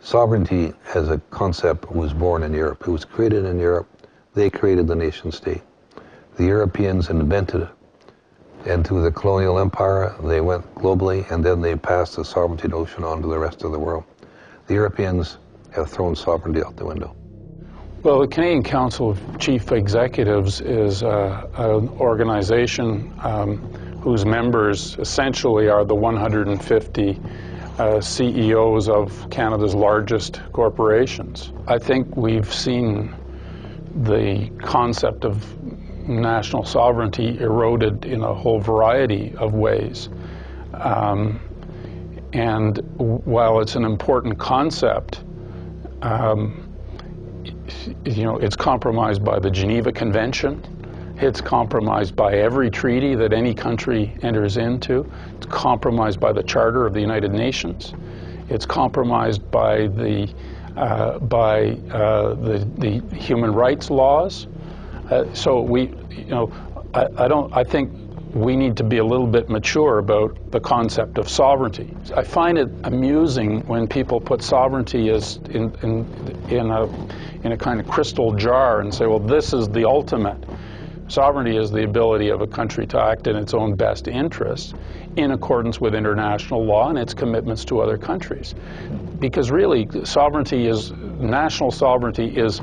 Sovereignty as a concept was born in Europe. It was created in Europe. They created the nation state. The Europeans invented it. And through the colonial empire, they went globally, and then they passed the sovereignty notion on to the rest of the world. The Europeans have thrown sovereignty out the window. Well, the Canadian Council of Chief Executives is an organization whose members essentially are the 150 CEOs of Canada's largest corporations. I think we've seen the concept of national sovereignty eroded in a whole variety of ways. And while it's an important concept, you know, it's compromised by the Geneva Convention. It's compromised by every treaty that any country enters into. It's compromised by the Charter of the United Nations. It's compromised by the human rights laws. So we, you know, I think we need to be a little bit mature about the concept of sovereignty. I find it amusing when people put sovereignty as in a kind of crystal jar and say, well, this is the ultimate. Sovereignty is the ability of a country to act in its own best interests in accordance with international law and its commitments to other countries. Because really, sovereignty is, national sovereignty is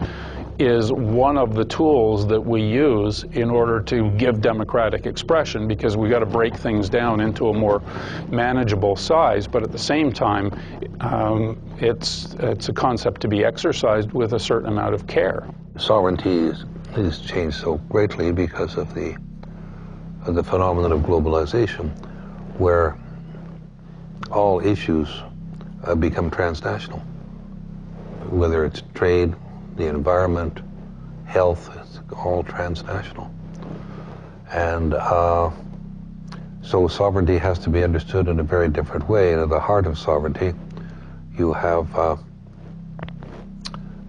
one of the tools that we use in order to give democratic expression, because we've got to break things down into a more manageable size, but at the same time, it's a concept to be exercised with a certain amount of care. Sovereignty has changed so greatly because of the phenomenon of globalization, where all issues become transnational, whether it's trade, the environment, health, it's all transnational. And so sovereignty has to be understood in a very different way. And at the heart of sovereignty, you have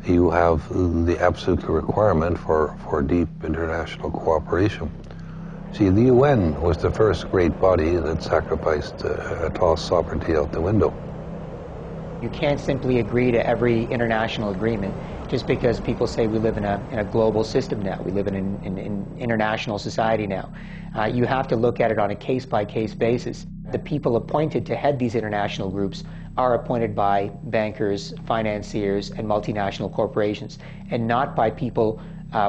the absolute requirement for deep international cooperation. See, the UN was the first great body that sacrificed, tossed sovereignty out the window. You can't simply agree to every international agreement just because people say we live in a global system now. We live in an international society now. You have to look at it on a case-by-case basis. The people appointed to head these international groups are appointed by bankers, financiers, and multinational corporations, and not by people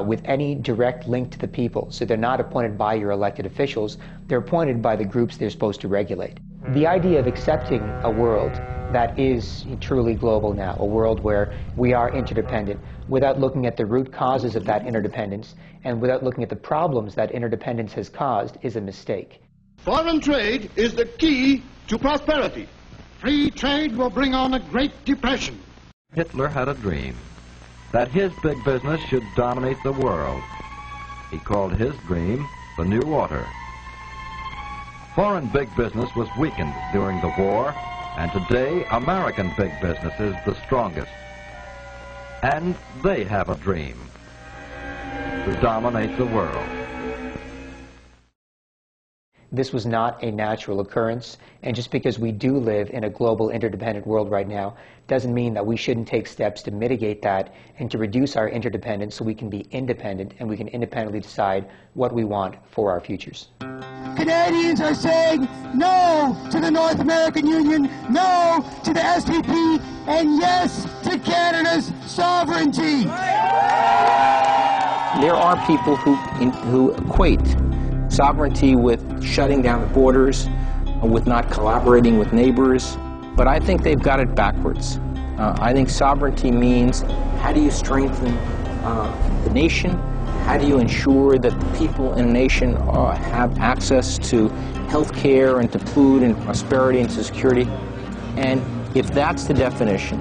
with any direct link to the people. So they're not appointed by your elected officials, they're appointed by the groups they're supposed to regulate. The idea of accepting a world that is truly global now, a world where we are interdependent, without looking at the root causes of that interdependence, and without looking at the problems that interdependence has caused, is a mistake. Foreign trade is the key to prosperity. Free trade will bring on a Great Depression. Hitler had a dream that his big business should dominate the world. He called his dream the New Order. Foreign big business was weakened during the war, and today American big business is the strongest. And they have a dream to dominate the world. This was not a natural occurrence, and just because we do live in a global interdependent world right now doesn't mean that we shouldn't take steps to mitigate that and to reduce our interdependence so we can be independent and we can independently decide what we want for our futures. Canadians are saying no to the North American Union, no to the SPP, and yes to Canada's sovereignty. There are people who equate sovereignty with shutting down the borders, with not collaborating with neighbors, but I think they've got it backwards. I think sovereignty means how do you strengthen the nation? How do you ensure that the people in a nation have access to health care and to food and prosperity and to security? And if that's the definition,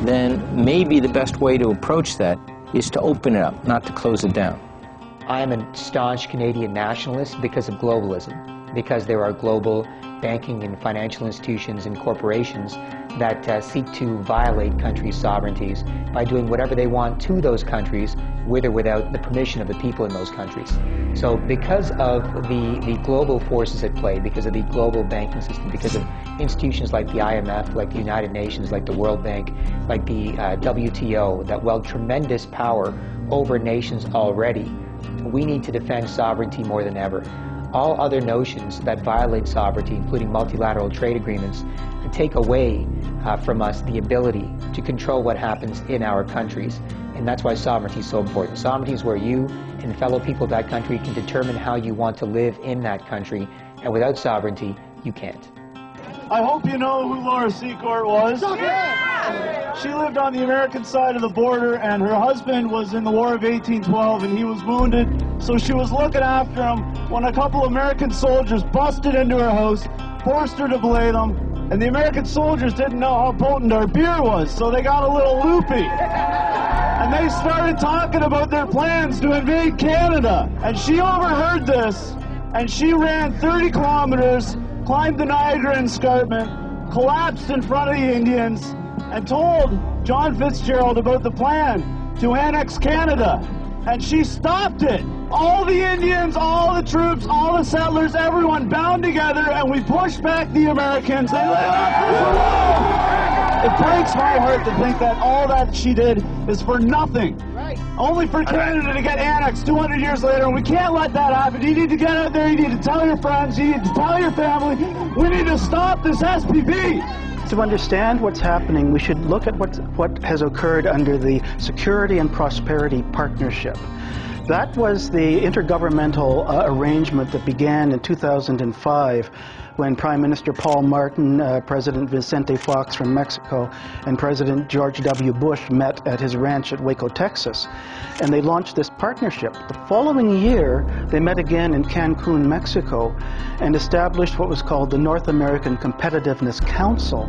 then maybe the best way to approach that is to open it up, not to close it down. I am a staunch Canadian nationalist because of globalism, because there are global banking and financial institutions and corporations that seek to violate countries' sovereignties by doing whatever they want to those countries with or without the permission of the people in those countries. So because of the global forces at play, because of the global banking system, because of institutions like the IMF, like the United Nations, like the World Bank, like the WTO, that wield tremendous power over nations already, we need to defend sovereignty more than ever. All other notions that violate sovereignty, including multilateral trade agreements, take away from us the ability to control what happens in our countries. And that's why sovereignty is so important. Sovereignty is where you and fellow people of that country can determine how you want to live in that country. And without sovereignty, you can't. I hope you know who Laura Secord was. She lived on the American side of the border, and her husband was in the War of 1812, and he was wounded. So she was looking after him when a couple of American soldiers busted into her house, forced her to belay them, and the American soldiers didn't know how potent our beer was, so they got a little loopy. And they started talking about their plans to invade Canada. And she overheard this, and she ran 30 kilometers, climbed the Niagara Escarpment, collapsed in front of the Indians, and told John Fitzgerald about the plan to annex Canada. And she stopped it. All the Indians, all the troops, all the settlers, everyone bound together, and we pushed back the Americans. They let us. It breaks my heart to think that all that she did is for nothing. Right. Only for Canada to get annexed 200 years later, and we can't let that happen. You need to get out there, you need to tell your friends, you need to tell your family, we need to stop this SPP. To understand what's happening, we should look at what has occurred under the Security and Prosperity Partnership. That was the intergovernmental arrangement that began in 2005 when Prime Minister Paul Martin, President Vicente Fox from Mexico, and President George W. Bush met at his ranch at Waco, Texas. And they launched this partnership. The following year, they met again in Cancun, Mexico, and established what was called the North American Competitiveness Council.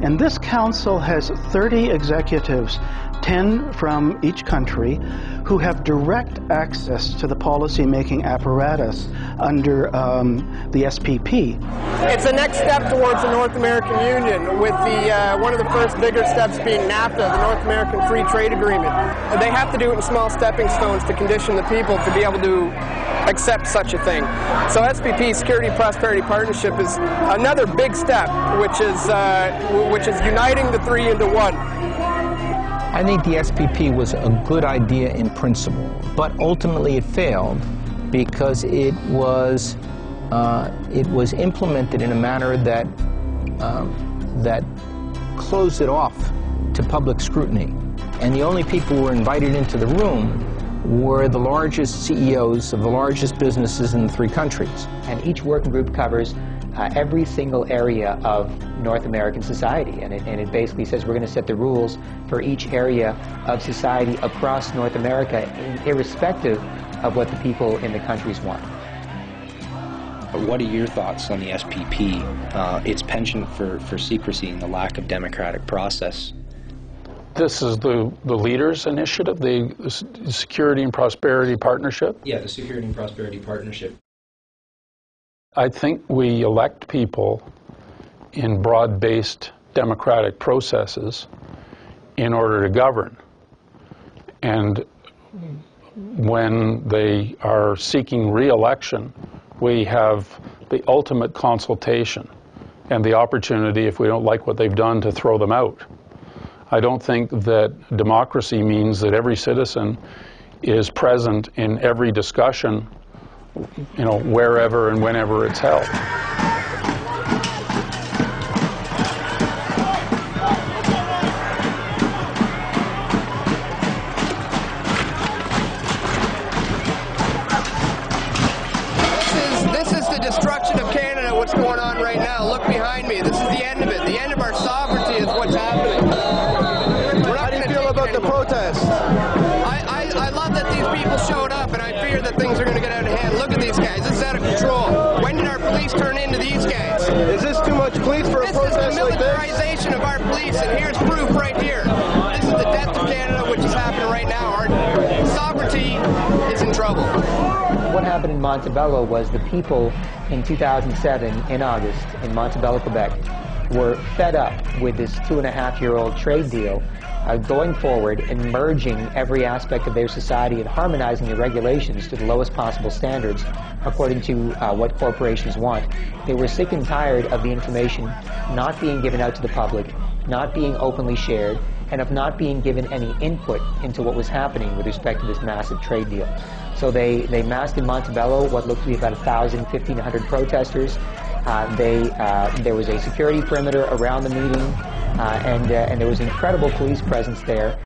And this council has 30 executives, 10 from each country, who have direct access to the policy-making apparatus under the SPP. It's the next step towards the North American Union, with the one of the first bigger steps being NAFTA, the North American Free Trade Agreement. They have to do it in small stepping stones to condition the people to be able to accept such a thing. So SPP, Security and Prosperity Partnership, is another big step, which is uniting the three into one. I think the SPP was a good idea in principle, but ultimately it failed because it was implemented in a manner that that closed it off to public scrutiny. And the only people who were invited into the room were the largest CEOs of the largest businesses in the three countries. And each working group covers every single area of North American society, and it basically says we're going to set the rules for each area of society across North America, irrespective of what the people in the countries want. What are your thoughts on the SPP, its penchant for secrecy and the lack of democratic process? This is the leaders' initiative, the Security and Prosperity Partnership? Yeah, the Security and Prosperity Partnership. I think we elect people in broad-based democratic processes in order to govern. And when they are seeking re-election, we have the ultimate consultation and the opportunity, if we don't like what they've done, to throw them out. I don't think that democracy means that every citizen is present in every discussion, you know, wherever and whenever it's held. This is the destruction of Canada, what's going on right now. Look behind me. This is the end of it. The end of our sovereignty is what's happening. How do you feel about the protest? I love that these people showed up, and I fear that things are going to get out of hand. Look at these guys. This is out of control. When did our police turn into these guys? Is this too much police for a protest like this? This is the militarization of our police, and here's proof right here. This is the death of Canada, which is happening right now. Our sovereignty is in trouble. what happened in Montebello was the people in 2007, in August, in Montebello, Quebec, were fed up with this 2.5-year-old trade deal going forward and merging every aspect of their society and harmonizing the regulations to the lowest possible standards according to what corporations want. They were sick and tired of the information not being given out to the public, not being openly shared, and of not being given any input into what was happening with respect to this massive trade deal. So they massed in Montebello what looked to be about 1,000, 1,500 protesters. There was a security perimeter around the meeting, and there was incredible police presence there.